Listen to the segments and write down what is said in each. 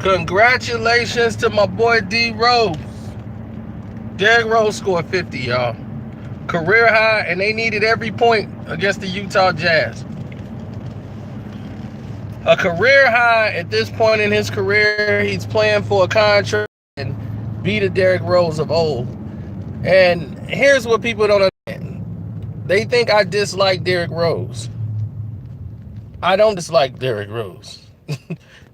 Congratulations to my boy D Rose. Derrick Rose scored 50, y'all. Career high, and they needed every point against the Utah Jazz. A career high at this point in his career. He's playing for a contract and be the Derrick Rose of old. And here's what people don't understand. They think I dislike Derrick Rose. I don't dislike Derrick Rose.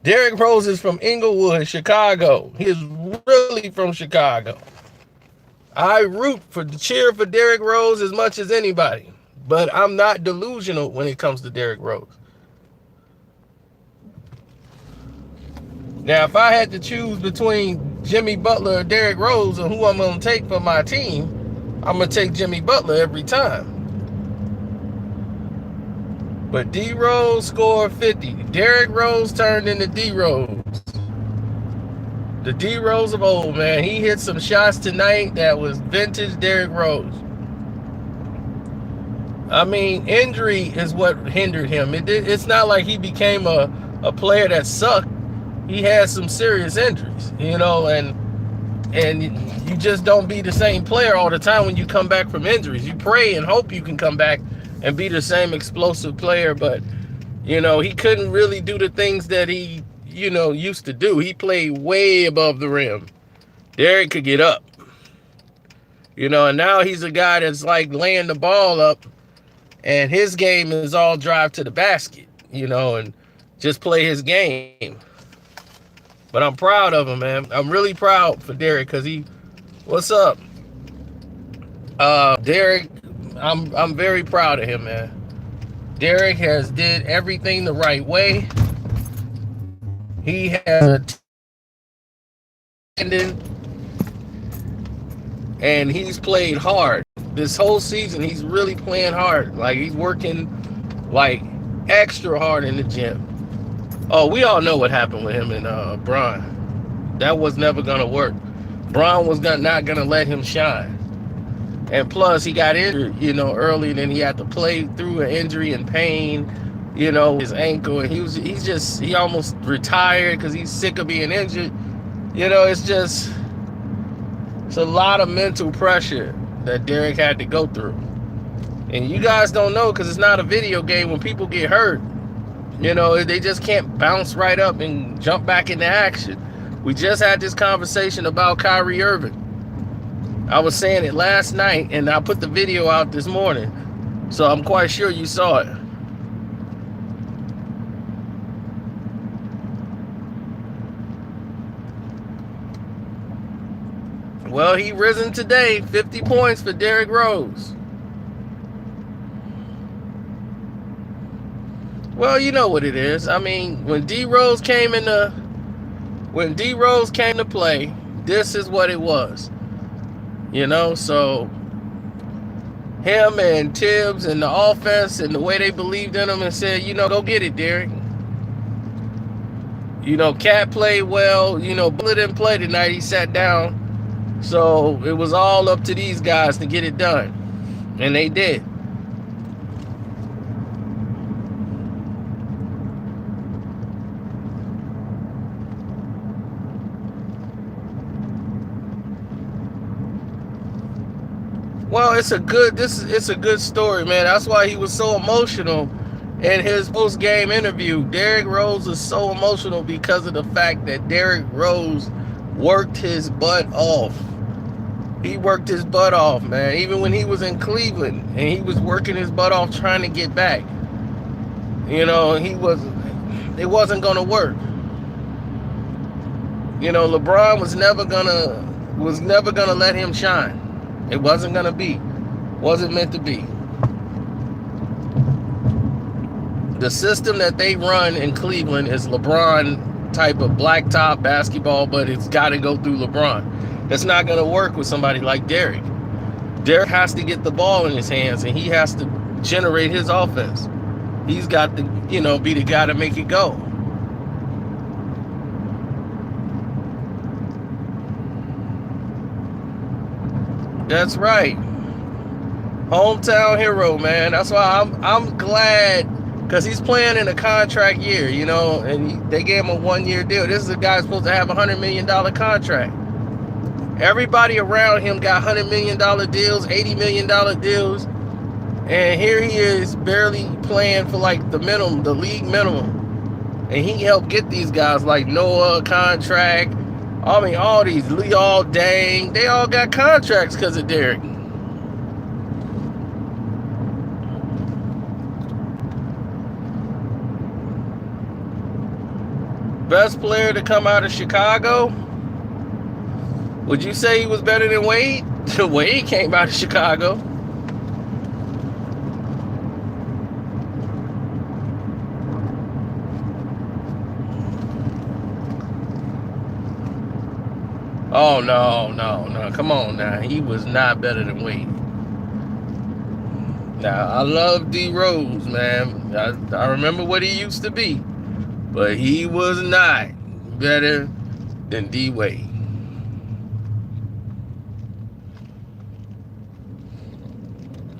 Derrick Rose is from Inglewood, Chicago. He is really from Chicago. I cheer for Derrick Rose as much as anybody, but I'm not delusional when it comes to Derrick Rose. Now, if I had to choose between Jimmy Butler or Derrick Rose and who I'm going to take for my team, I'm going to take Jimmy Butler every time. But D Rose scored 50. Derrick Rose turned into D Rose. The D Rose of old, man. He hit some shots tonight that was vintage Derrick Rose. I mean, injury is what hindered him. It's not like he became a player that sucked. He had some serious injuries, you know, and you just don't be the same player all the time when you come back from injuries. You pray and hope you can come back and be the same explosive player, but, you know, he couldn't really do the things that he, you know, used to do. He played way above the rim. Derrick could get up, you know, and now he's a guy that's like laying the ball up, and his game is all drive to the basket, you know, and just play his game. But I'm proud of him, man. I'm really proud for Derrick because what's up? Derrick, I'm very proud of him, man. Derrick has did everything the right way. He has and he's played hard. This whole season, he's really playing hard. Like, he's working like extra hard in the gym. Oh, we all know what happened with him and Bron. That was never going to work. Bron was not going to let him shine. And plus, he got injured, you know, early, and then he had to play through an injury and pain, you know, his ankle. And he almost retired because he's sick of being injured. You know, it's a lot of mental pressure that Derrick had to go through. And you guys don't know because it's not a video game. When people get hurt, you know, they just can't bounce right up and jump back into action. We just had this conversation about Kyrie Irving. I was saying it last night, and I put the video out this morning. So I'm quite sure you saw it. Well, he risen today. 50 points for Derrick Rose. Well, you know what it is. I mean, when D Rose came to play, this is what it was. You know, so him and Tibbs and the offense and the way they believed in him and said, you know, go get it, Derrick. You know, Cat played well. You know, Bullet didn't play tonight. He sat down. So it was all up to these guys to get it done. And they did. Well, it's a good story, man. That's why he was so emotional in his post-game interview. Derrick Rose is so emotional because of the fact that Derrick Rose worked his butt off. He worked his butt off, man. Even when he was in Cleveland and he was working his butt off trying to get back. You know, it wasn't gonna work. You know, LeBron was never gonna let him shine. It wasn't gonna be. Wasn't meant to be. The system that they run in Cleveland is LeBron type of blacktop basketball, but it's got to go through LeBron. That's not going to work with somebody like Derrick. Derrick has to get the ball in his hands, and he has to generate his offense. He's got to, you know, be the guy to make it go. That's right. Hometown hero, man. That's why I'm glad because he's playing in a contract year, you know, and they gave him a 1-year deal. This is a guy supposed to have a $100 million contract. Everybody around him got $100 million deals, $80 million deals, and here he is barely playing for like the minimum, the league minimum. And he helped get these guys like Noah contract. I mean, all these Leo Dang, they all got contracts because of Derrick. Best player to come out of Chicago? Would you say he was better than Wade? Wade came out of Chicago. Oh, no. Come on now. He was not better than Wade. Now, I love D Rose, man. I remember what he used to be. But he was not better than D Wade.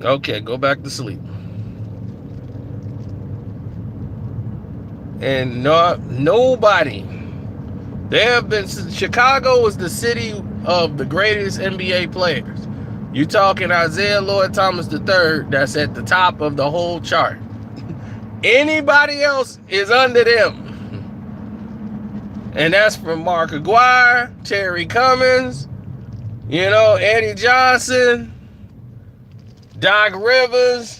Okay, go back to sleep. And nobody. Chicago was the city of the greatest NBA players. You talking Isaiah Lloyd Thomas III, that's at the top of the whole chart. Anybody else is under them. And that's from Mark Aguirre, Terry Cummins, you know, Eddie Johnson, Doc Rivers.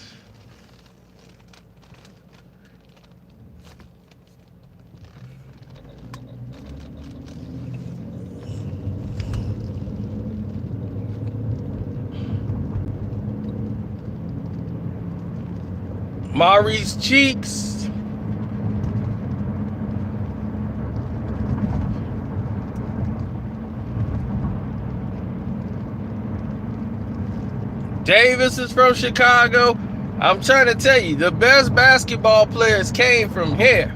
Maurice Cheeks. Davis is from Chicago. I'm trying to tell you, the best basketball players came from here.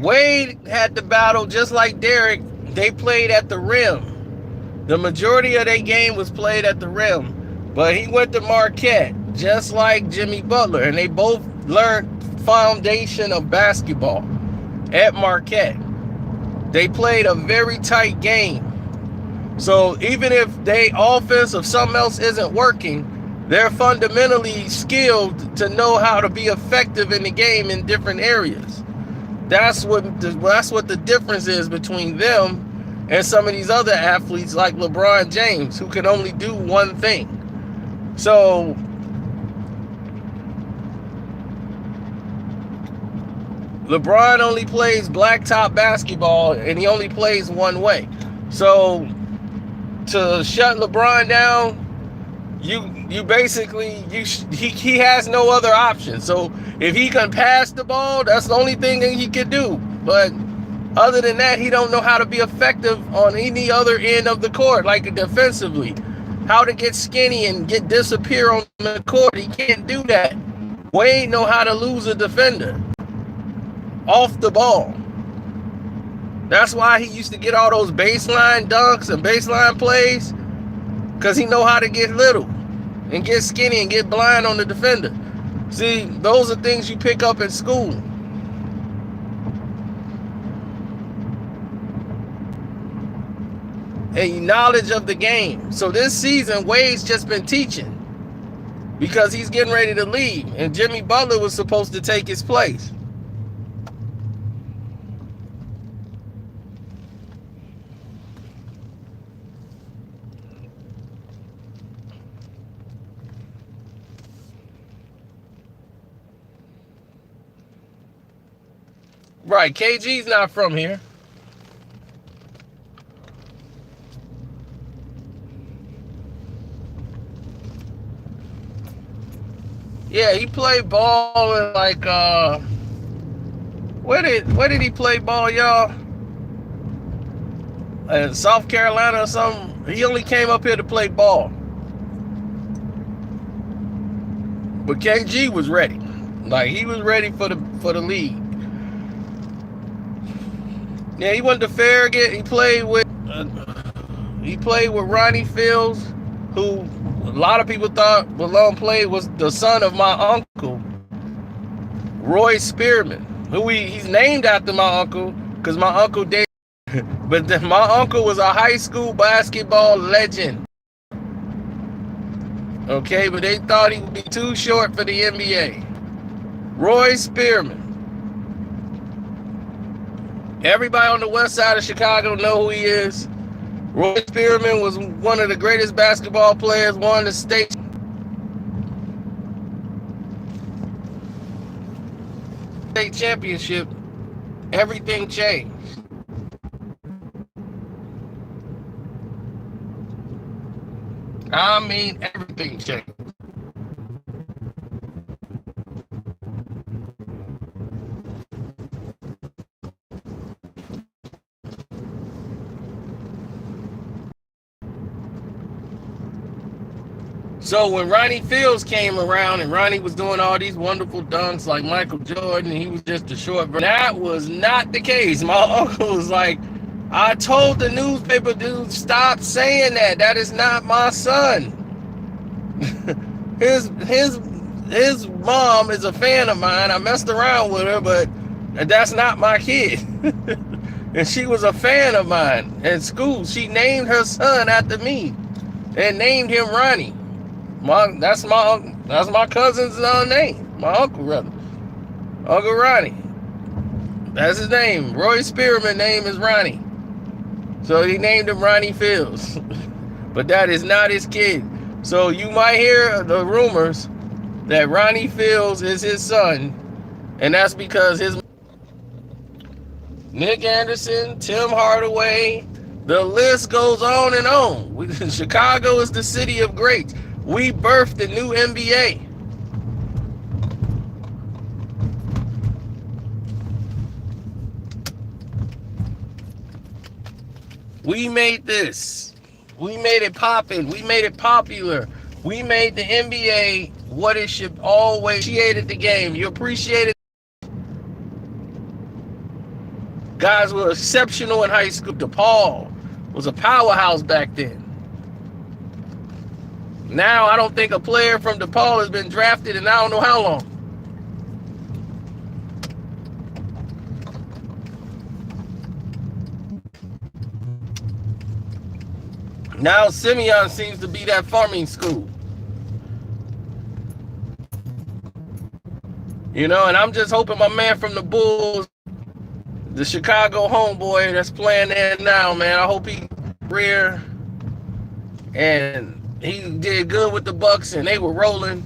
Wade had to battle just like Derrick. They played at the rim. The majority of their game was played at the rim. But he went to Marquette, just like Jimmy Butler. And they both learned foundation of basketball at Marquette. They played a very tight game. So even if they offense or something else isn't working, they're fundamentally skilled to know how to be effective in the game in different areas. That's what the difference is between them and some of these other athletes like LeBron James, who can only do one thing. So LeBron only plays blacktop basketball, and he only plays one way. So to shut LeBron down, you basically he has no other option. So if he can pass the ball, that's the only thing that he can do. But other than that, he don't know how to be effective on any other end of the court, like defensively. How to get skinny and disappear on the court. He can't do that. Wade know how to lose a defender off the ball. That's why he used to get all those baseline dunks and baseline plays, because he know how to get little and get skinny and get blind on the defender. See, those are things you pick up in school. A knowledge of the game. So this season, Wade's just been teaching because he's getting ready to leave, and Jimmy Butler was supposed to take his place. Right, KG's not from here. Yeah, he played ball in like where did he play ball, y'all? In South Carolina or something. He only came up here to play ball. But KG was ready. Like he was ready for the league. Yeah, he went to Farragut. He played with Ronnie Fields, who a lot of people thought Malone played was the son of my uncle, Roy Spearman, who he's named after my uncle because my uncle Derrick. But my uncle was a high school basketball legend. Okay, but they thought he would be too short for the NBA. Roy Spearman. Everybody on the west side of Chicago know who he is. Roy Spearman was one of the greatest basketball players, won the state championship. Everything changed. I mean, everything changed. So when Ronnie Fields came around and Ronnie was doing all these wonderful dunks like Michael Jordan, he was just a short version. That was not the case. My uncle was like, I told the newspaper dude, stop saying that. That is not my son. his mom is a fan of mine. I messed around with her, but that's not my kid. And she was a fan of mine at school. She named her son after me and named him Ronnie. That's my cousin's name. My uncle, rather. Uncle Ronnie. That's his name. Roy Spearman's name is Ronnie. So he named him Ronnie Fields. But that is not his kid. So you might hear the rumors that Ronnie Fields is his son. And that's because his Nick Anderson, Tim Hardaway, the list goes on and on. Chicago is the city of greats. We birthed the new NBA. We made this. We made it poppin'. We made it popular. We made the NBA what it should always. Appreciated the game. You appreciated. Guys were exceptional in high school. DePaul was a powerhouse back then. Now I don't think a player from DePaul has been drafted in I don't know how long. Now Simeon seems to be that farming school. You know, and I'm just hoping my man from the Bulls, the Chicago homeboy that's playing there now, man, I hope he career. And he did good with the Bucks, and they were rolling,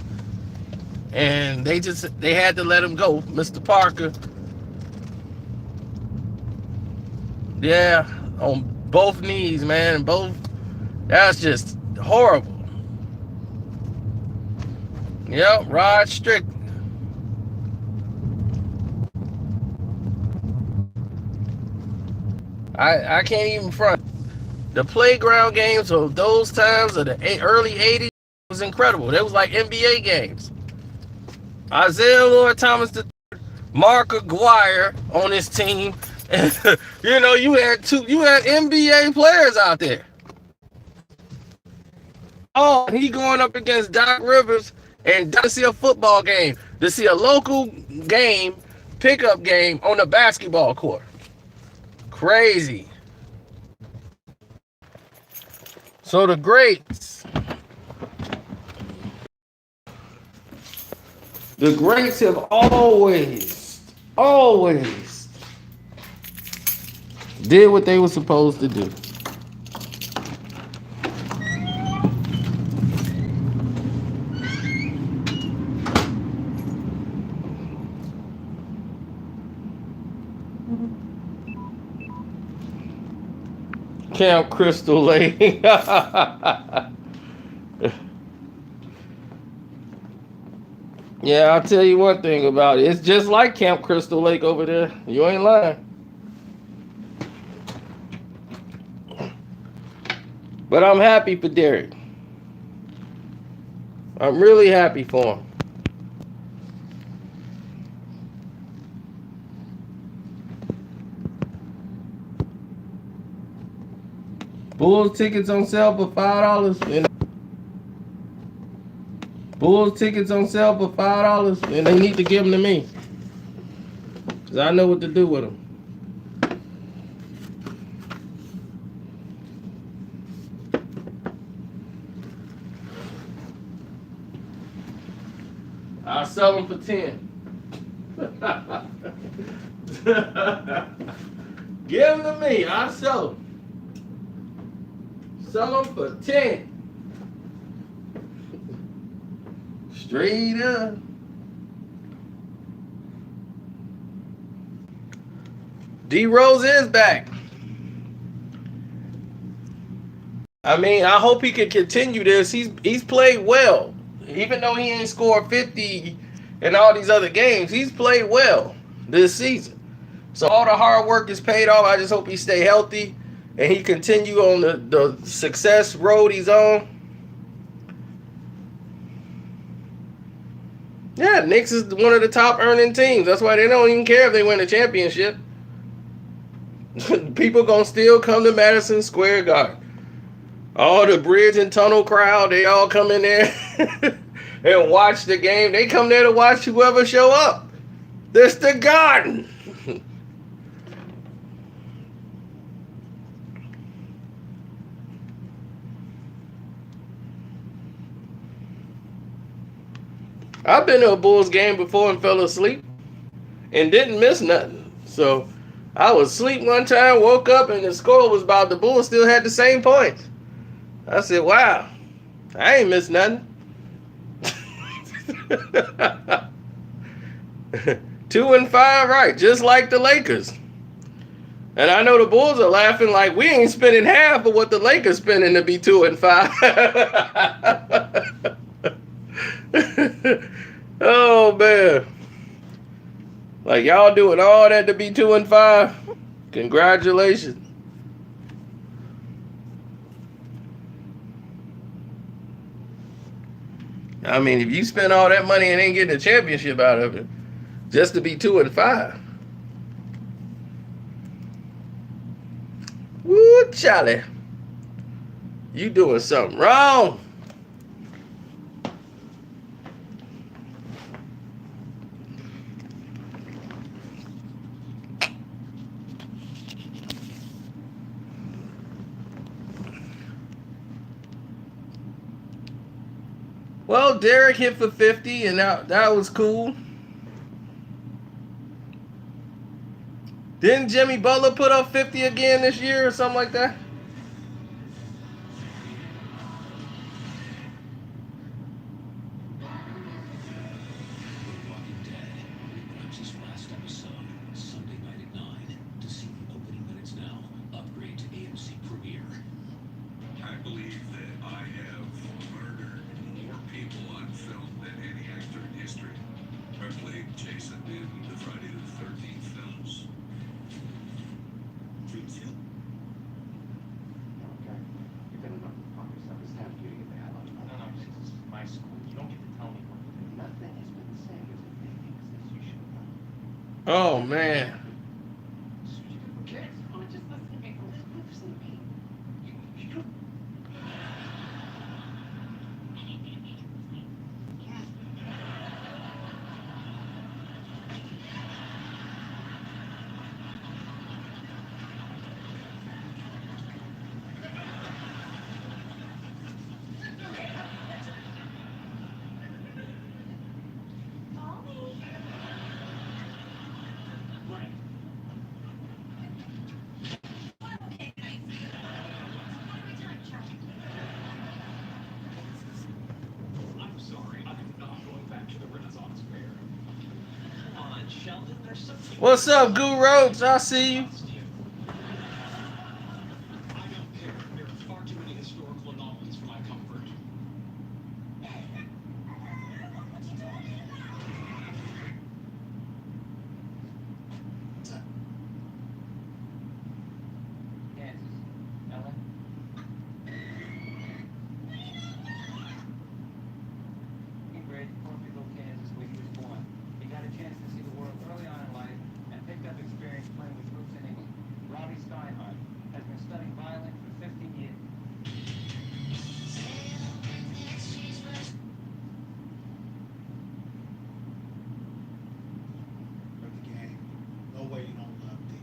and they had to let him go, Mr. Parker. Yeah, on both knees, man, that's just horrible. Yep, Rod Strickland. I can't even front. The playground games of those times of the early 80s was incredible. They was like NBA games. Isaiah Lloyd Thomas, Mark Aguirre on his team. You know, you had NBA players out there. Oh, he going up against Doc Rivers and to see a football game, to see a local game, pickup game on the basketball court. Crazy. So the greats have always did what they were supposed to do. Camp Crystal Lake. Yeah, I'll tell you one thing about it. It's just like Camp Crystal Lake over there. You ain't lying. But I'm happy for Derrick. I'm really happy for him. Bulls tickets on sale for $5, and Bulls tickets on sale for $5, and they need to give them to me, cause I know what to do with them. I'll sell them for 10. Give them to me. I'll sell them. Sell them for 10. Straight up. D Rose is back. I mean, I hope he can continue this. He's played well. Even though he ain't scored 50 in all these other games, he's played well this season. So all the hard work is paid off. I just hope he stay healthy and he continue on the success road he's on. Yeah, Knicks is one of the top earning teams. That's why they don't even care if they win a championship. People gonna still come to Madison Square Garden. All the bridge and tunnel crowd, they all come in there and watch the game. They come there to watch whoever show up. This the Garden. I've been to a Bulls game before and fell asleep and didn't miss nothing. So I was asleep one time, woke up, and the score was about the Bulls still had the same points. I said, wow, I ain't missed nothing. 2-5, right, just like the Lakers. And I know the Bulls are laughing like we ain't spending half of what the Lakers spending to be 2-5. Oh, man. Like, y'all doing all that to be 2-5? Congratulations. I mean, if you spend all that money and ain't getting a championship out of it, just to be 2-5. Woo, Charlie. You doing something wrong. Well, Derrick hit for 50, and that was cool. Didn't Jimmy Butler put up 50 again this year or something like that? Oh, man. What's up, Goo Roach? I see you. For the game. No way you don't love D.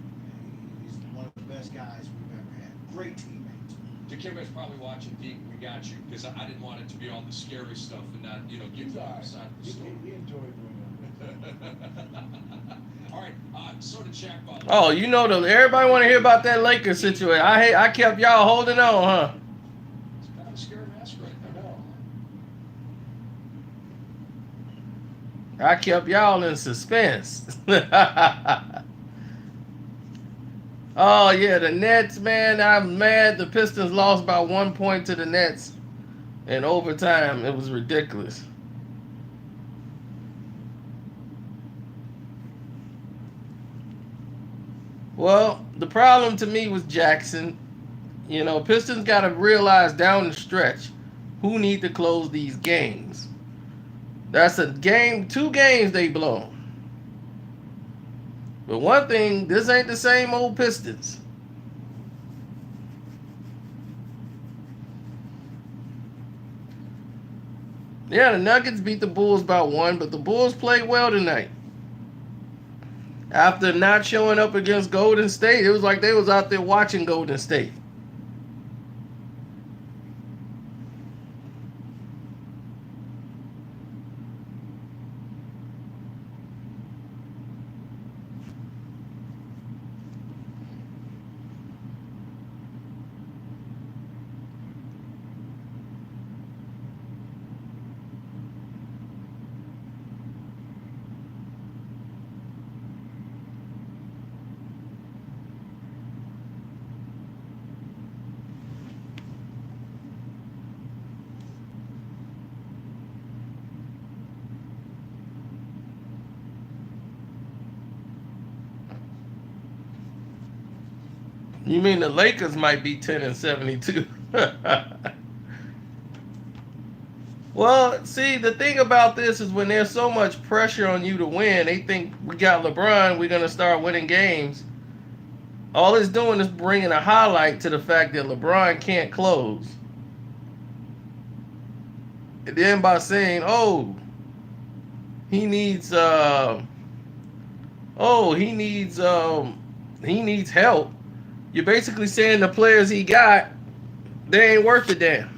He's one of the best guys we've ever had. Great teammates. Dikembe's probably watching Deke. We got you because I didn't want it to be all the scary stuff and not, get to the other side of the story. He enjoyed doing that. All right, so to check. Oh, everybody want to hear about that Lakers situation. I kept y'all holding on, huh? It's kind of a scary mask right there. I kept y'all in suspense. Oh, yeah, the Nets, man, I'm mad. The Pistons lost by 1 point to the Nets in overtime. It was ridiculous. Well, the problem to me was Jackson. Pistons got to realize down the stretch who need to close these games. That's a game, 2 games they blown. But one thing, this ain't the same old Pistons. Yeah, the Nuggets beat the Bulls by 1, but the Bulls played well tonight. After not showing up against Golden State, it was like they was out there watching Golden State. You mean the Lakers might be 10-72? Well, see, the thing about this is when there's so much pressure on you to win, they think we got LeBron, we're going to start winning games. All it's doing is bringing a highlight to the fact that LeBron can't close. And then by saying, he needs he needs help. You're basically saying the players he got, they ain't worth a damn.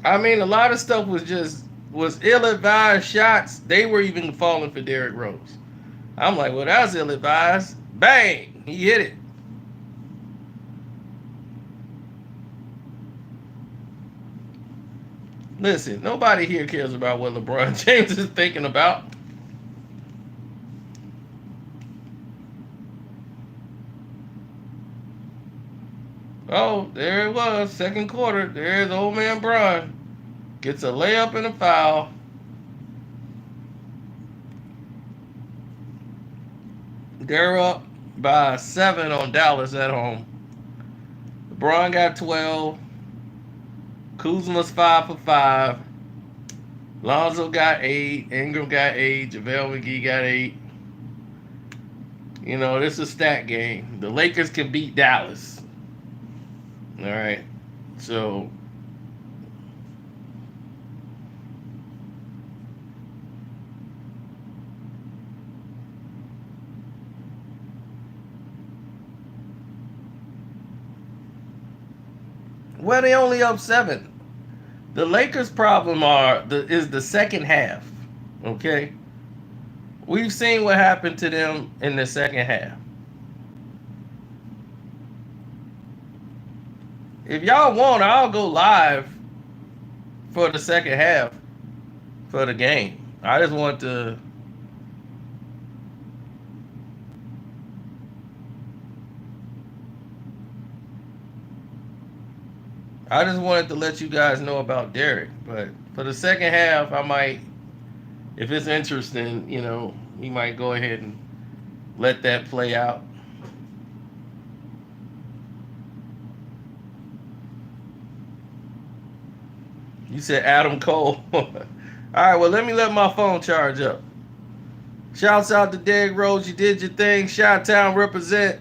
I mean, a lot of stuff was ill-advised shots. They were even falling for Derrick Rose. I'm like, well, that's ill-advised. Bang! He hit it. Listen, nobody here cares about what LeBron James is thinking about. Oh, there it was, second quarter. There's old man Bron. Gets a layup and a foul. They're up by 7 on Dallas at home. LeBron got 12. Kuzma's 5 for 5. Lonzo got 8. Ingram got 8. JaVale McGee got 8. This is a stat game. The Lakers can beat Dallas. All right. So well, they only up 7. The Lakers' problem is the second half. Okay? We've seen what happened to them in the second half. If y'all want, I'll go live for the second half for the game. I just want to. I just wanted to let you guys know about Derrick. But for the second half, I might, if it's interesting, we might go ahead and let that play out. You said Adam Cole. All right, well, let me let my phone charge up. Shouts out to Derrick Rose. You did your thing. Chi-Town represent.